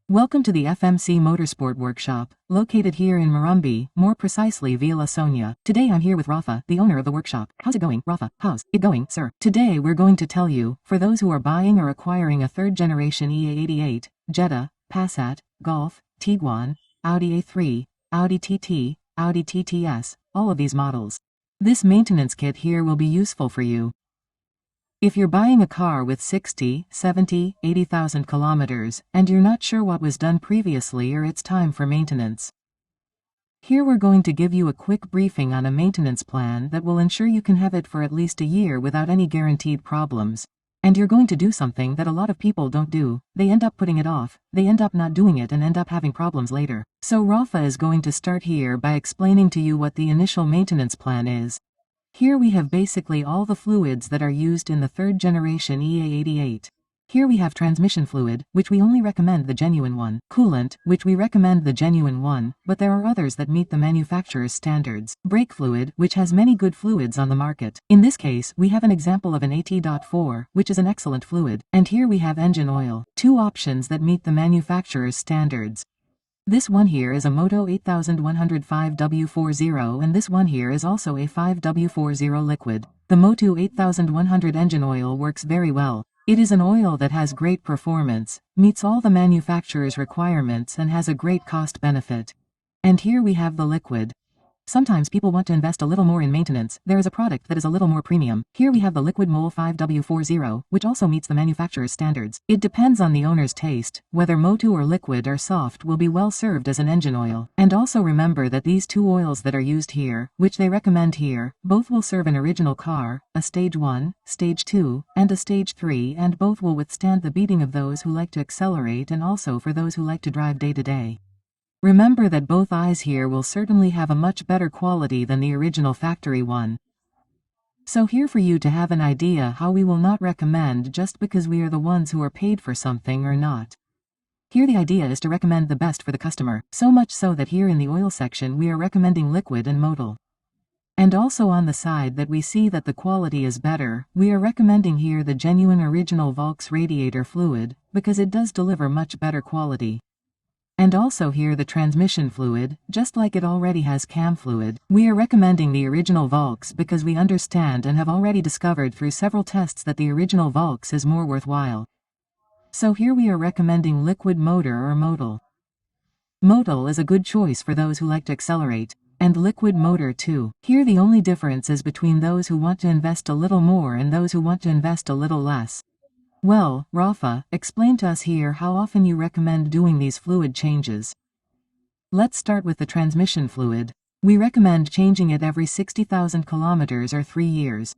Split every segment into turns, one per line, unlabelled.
Welcome to the FMC Motorsport Workshop, located here in Marumbi, more precisely Villa Sonia. Today I'm here with Rafa, the owner of the workshop. How's it going, Rafa? How's it going, sir? Today we're going to tell you, for those who are buying or acquiring a third-generation EA88, Jetta, Passat, Golf, Tiguan, Audi A3, Audi TT, Audi TTS, all of these models. This maintenance kit here will be useful for you. If you're buying a car with 60, 70, 80,000 kilometers, and you're not sure what was done previously or it's time for maintenance. Here we're going to give you a quick briefing on a maintenance plan that will ensure you can have it for at least a year without any guaranteed problems. And you're going to do something that a lot of people don't do. They end up putting it off, they end up not doing it and end up having problems later. So Rafa is going to start here by explaining to you what the initial maintenance plan is. Here we have basically all the fluids that are used in the third generation EA88. Here we have transmission fluid, which we only recommend the genuine one. Coolant, which we recommend the genuine one, but there are others that meet the manufacturer's standards. Brake fluid, which has many good fluids on the market. In this case, we have an example of an AT.4, which is an excellent fluid. And here we have engine oil. Two options that meet the manufacturer's standards. This one here is a Moto 8105W40 and this one here is also a 5W40 liquid. The Moto 8100 engine oil works very well. It is an oil that has great performance, meets all the manufacturer's requirements and has a great cost benefit. And here we have the liquid. Sometimes people want to invest a little more in maintenance. There is a product that is a little more premium. Here we have the liquid MOL 5W40, which also meets the manufacturer's standards. It depends on the owner's taste. Whether Moto or liquid or soft will be well served as an engine oil. And also remember that these two oils that are used here, which they recommend here, both will serve an original car, a stage 1, stage 2, and a stage 3, and both will withstand the beating of those who like to accelerate and also for those who like to drive day to day. Remember that both eyes here will certainly have a much better quality than the original factory one. So here for you to have an idea how we will not recommend just because we are the ones who are paid for something or not. Here the idea is to recommend the best for the customer, so much so that here in the oil section we are recommending liquid and modal. And also on the side that we see that the quality is better, we are recommending here the genuine original Volks radiator fluid, because it does deliver much better quality. And also here the transmission fluid, just like it already has cam fluid. We are recommending the original Volks because we understand and have already discovered through several tests that the original Volks is more worthwhile. So here we are recommending liquid motor or modal. Modal is a good choice for those who like to accelerate, and liquid motor too. Here the only difference is between those who want to invest a little more and those who want to invest a little less. Well, Rafa, explain to us here how often you recommend doing these fluid changes. Let's start with the transmission fluid. We recommend changing it every 60,000 kilometers or 3 years.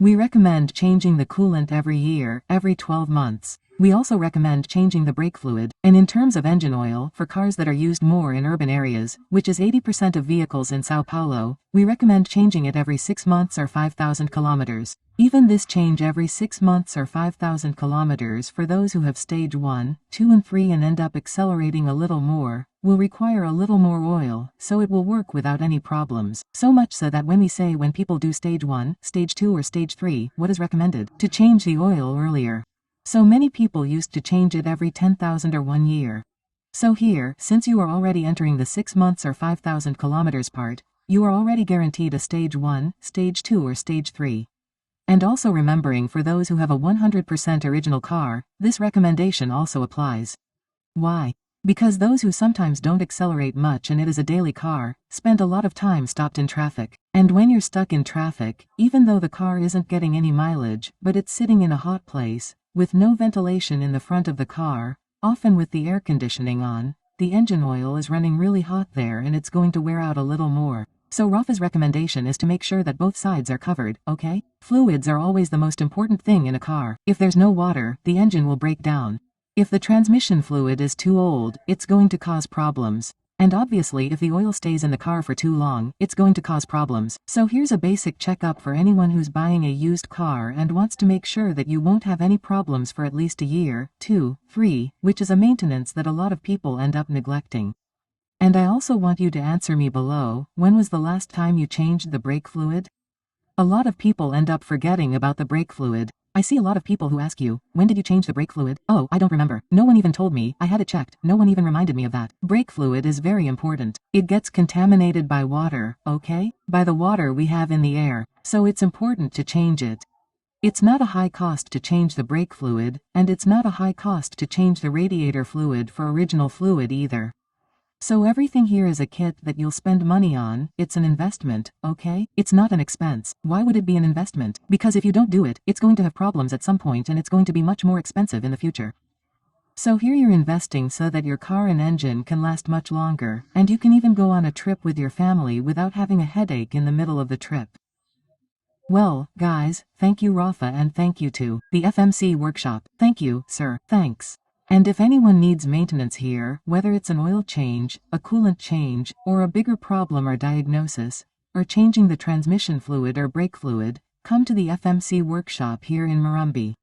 We recommend changing the coolant every year, every 12 months. We also recommend changing the brake fluid, and in terms of engine oil, for cars that are used more in urban areas, which is 80% of vehicles in Sao Paulo, we recommend changing it every 6 months or 5,000 kilometers. Even this change every 6 months or 5,000 kilometers for those who have stage 1, 2 and 3 and end up accelerating a little more, will require a little more oil, so it will work without any problems. So much so that when we say when people do stage 1, stage 2 or stage 3, what is recommended? To change the oil earlier. So many people used to change it every 10,000 or 1 year. So here, since you are already entering the 6 months or 5,000 kilometers part, you are already guaranteed a stage 1, stage 2 or stage 3. And also remembering for those who have a 100% original car, this recommendation also applies. Why? Because those who sometimes don't accelerate much and it is a daily car, spend a lot of time stopped in traffic. And when you're stuck in traffic, even though the car isn't getting any mileage, but it's sitting in a hot place, with no ventilation in the front of the car, often with the air conditioning on, the engine oil is running really hot there and it's going to wear out a little more. So Rafa's recommendation is to make sure that both sides are covered, okay? Fluids are always the most important thing in a car. If there's no water, the engine will break down. If the transmission fluid is too old, it's going to cause problems. And obviously if the oil stays in the car for too long, it's going to cause problems. So here's a basic checkup for anyone who's buying a used car and wants to make sure that you won't have any problems for at least a year, 2, 3, which is a maintenance that a lot of people end up neglecting. And I also want you to answer me below, when was the last time you changed the brake fluid? A lot of people end up forgetting about the brake fluid. I see a lot of people who ask you, when did you change the brake fluid? Oh, I don't remember. No one even told me, I had it checked, no one even reminded me of that. Brake fluid is very important. It gets contaminated by water, okay? By the water we have in the air, so it's important to change it. It's not a high cost to change the brake fluid, and it's not a high cost to change the radiator fluid for original fluid either. So everything here is a kit that you'll spend money on, it's an investment, okay? It's not an expense. Why would it be an investment? Because if you don't do it, it's going to have problems at some point and it's going to be much more expensive in the future. So here you're investing so that your car and engine can last much longer, and you can even go on a trip with your family without having a headache in the middle of the trip. Well, guys, thank you Rafa and thank you to the FMC workshop. Thank you, sir. Thanks. And if anyone needs maintenance here, whether it's an oil change, a coolant change, or a bigger problem or diagnosis, or changing the transmission fluid or brake fluid, come to the FMC workshop here in Murrumbidgee.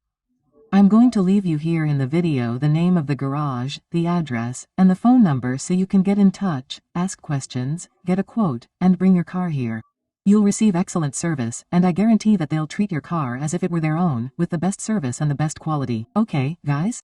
I'm going to leave you here in the video the name of the garage, the address, and the phone number so you can get in touch, ask questions, get a quote, and bring your car here. You'll receive excellent service, and I guarantee that they'll treat your car as if it were their own, with the best service and the best quality. Okay, guys?